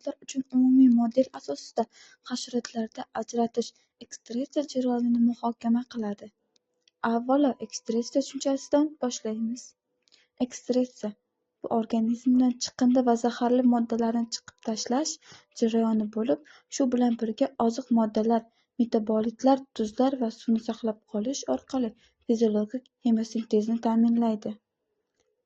mahsulotlar uchun umumiy model asosida hasharotlarda ajratish ekstraksiya jarayonini muhokama qiladi. Avvalo, ekstraksiya tushunchasidan boshlaymiz. Ekstraksiya – bu organizmdan chiqindi va zaharli moddalarni chiqib tashlash jarayoni bo'lib, shu bilan birga oziq moddalar, metabolitlar, tuzlar va suvni saqlab qolish orqali fiziologik xemiosintezni ta'minlaydi.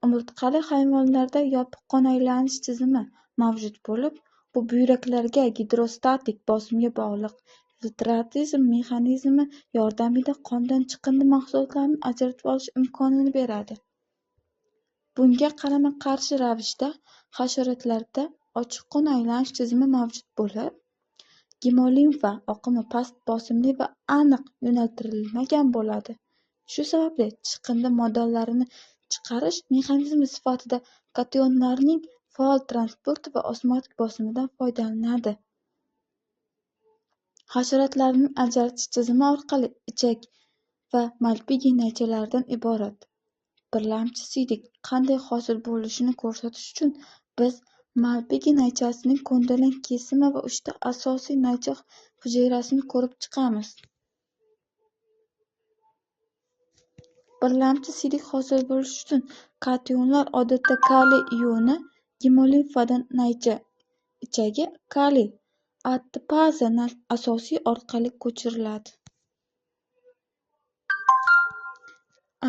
Umurtqali hayvonlarda yopiq qon aylanish tizimi mavjud bo'lib, bu buyraklarga gidrostatik bosimga bog'liq filtratsion mexanizmi yordamida qondan chiqindi mahsulotlarini ajratib olish imkonini beradi. Bunga qarama-qarshi ravishda hasharotlarda ochiq qon aylanish tizimi mavjud bo'lib, gemolimfa oqimi past bosimli va aniq yo'naltirilmagan bo'ladi. Shu sababli chiqindi moddalarini chiqarish mexanizmi sifatida kationlarning faol transporti va osmotik bosimidan foydalanadi. Hasharotlarning ajratish tizimi orqali ichak va Malpighi naychalaridan iborat birlamchi siydik qanday hosil bo'lishini ko'rsatish uchun biz Malpighi naychasining ko'ndalang kesimi va 3 ta asosiy naycha hujayrasini ko'rib chiqamiz. Birlamchi siydik hosil bo'lishi uchun kationlar odatda kaliy ioni gemolimfadan naycha ichagi kaliy ATPaza asosiy orqali ko'chiriladi.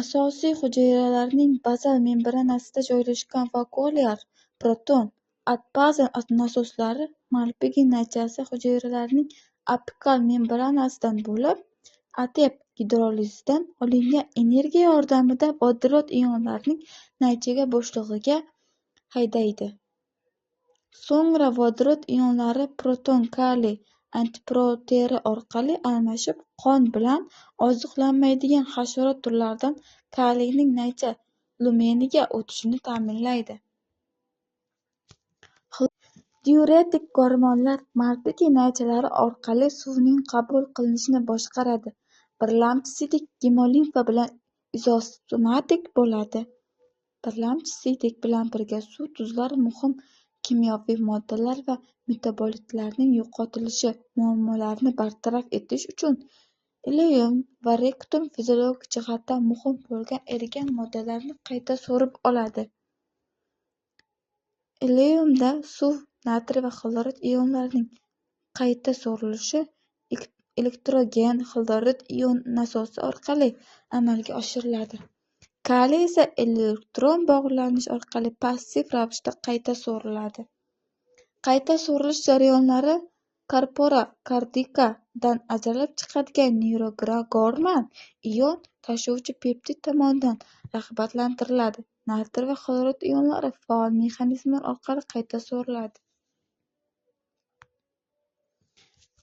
Asosiy hujayralarning bazal membranasida joylashgan vakuolar proton ATPaza nasoslari Malpighi naychasi hujayralarining apikal membranasidan bo'lib, ATP gidrolizidan olingan energiya yordamida vodorod ionlarini naychaga bo'shlig'iga haydaydi. So'ngra vodorod ionlari proton kaliy antiproteri orqali almashib, qon bilan oziqlanmaydigan hasharot turlaridan kaliyning naycha lumeniga o'tishini ta'minlaydi. Diuretik gormonlar Malpighi naychalari orqali suvning qabul qilinishini boshqaradi. Birlamchi siydik gemolimfa bilan izosomatik bo'ladi. Birlamchi siydik bilan birga suv tuzlari muhim kimyoviy moddalar va metabolitlarning yo'qotilishi muammolarini bartaraf etish uchun ileum va rektum fiziologik jihatdan muhim bo'lgan erigan moddalarni qayta so'rib oladi. Ileumda suv, natriy va xlorid ionlarining qayta so'rilishi elektrogen xlorid ion nasosi orqali amalga oshiriladi. Kaliy esa elektron bog'lanish orqali passiv ravishda qayta so'riladi. Qayta so'rilish jarayonlari korpora kardika dan ajralib chiqadigan neurogorman ion tashuvchi peptid tomonidan rag'batlantiriladi. Natriy va xlorid ionlari faol mexanizmlar orqali qayta so'riladi.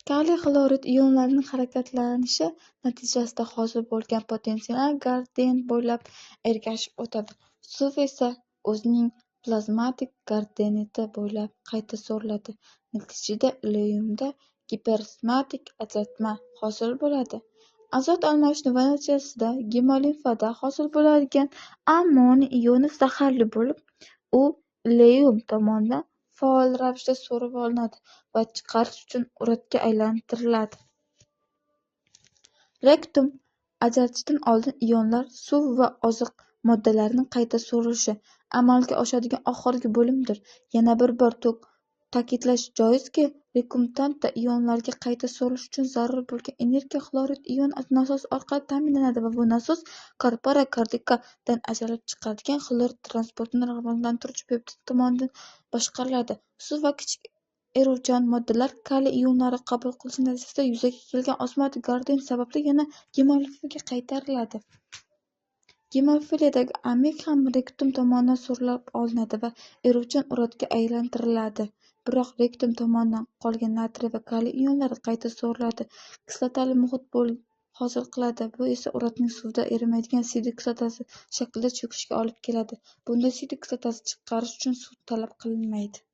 Kaliy xlorid ionlarining harakatlanishi natijasida hosil bo'lgan potensial gradiyent bo'ylab ergashib o'tadi. Suv esa o'zining plazmatik gradiyenti bo'ylab qayta so'riladi. Natijada ileumda gipersmatik ajratma hosil bo'ladi. Azot almashinuvi natijasida gemolimfada hosil bo'ladigan ammoniy ioni zaharli bo'lib, u ileum tomonidan faol ravishda so'rib olinadi va chiqarish uchun o'rotga aylantiriladi. Rektum ajratishdan oldin ionlar, suv va oziq moddalarning qayta so'rilishi amalga oshadigan oxirgi bo'limdir. Yana bir bor ta'kidlash joizki, rektumda ionlarga qayta so'rilish uchun zarur bo'lgan energiya xlorid ion nasosi orqali ta'minlanadi va bu nasos korpora kardika dan ajralib chiqadigan xlorid transportini rag'batlantiruvchi peptid tomonidan boshqariladi. Suv va kichik eruvchan moddalar kaliy ionlari qabul qilish natijasida yuzaga kelgan osmotik gradiyent sababli yana gemolimfaga qaytariladi. Gemofiliyadagi amik ham rektum tomonidan so'rilib olinadi va eruvchan o'rotga aylantiriladi. Biroq rektum tomonidan qolgan natriy va kaliy ionlari qayta so'riladi, kislotali muhit hosil qiladi. Bu esa o'rotning suvda erimaydigan siydik kislotasi shaklida cho'kishiga olib keladi. Bunda siydik kislotasi chiqarish uchun suv talab qilinmaydi.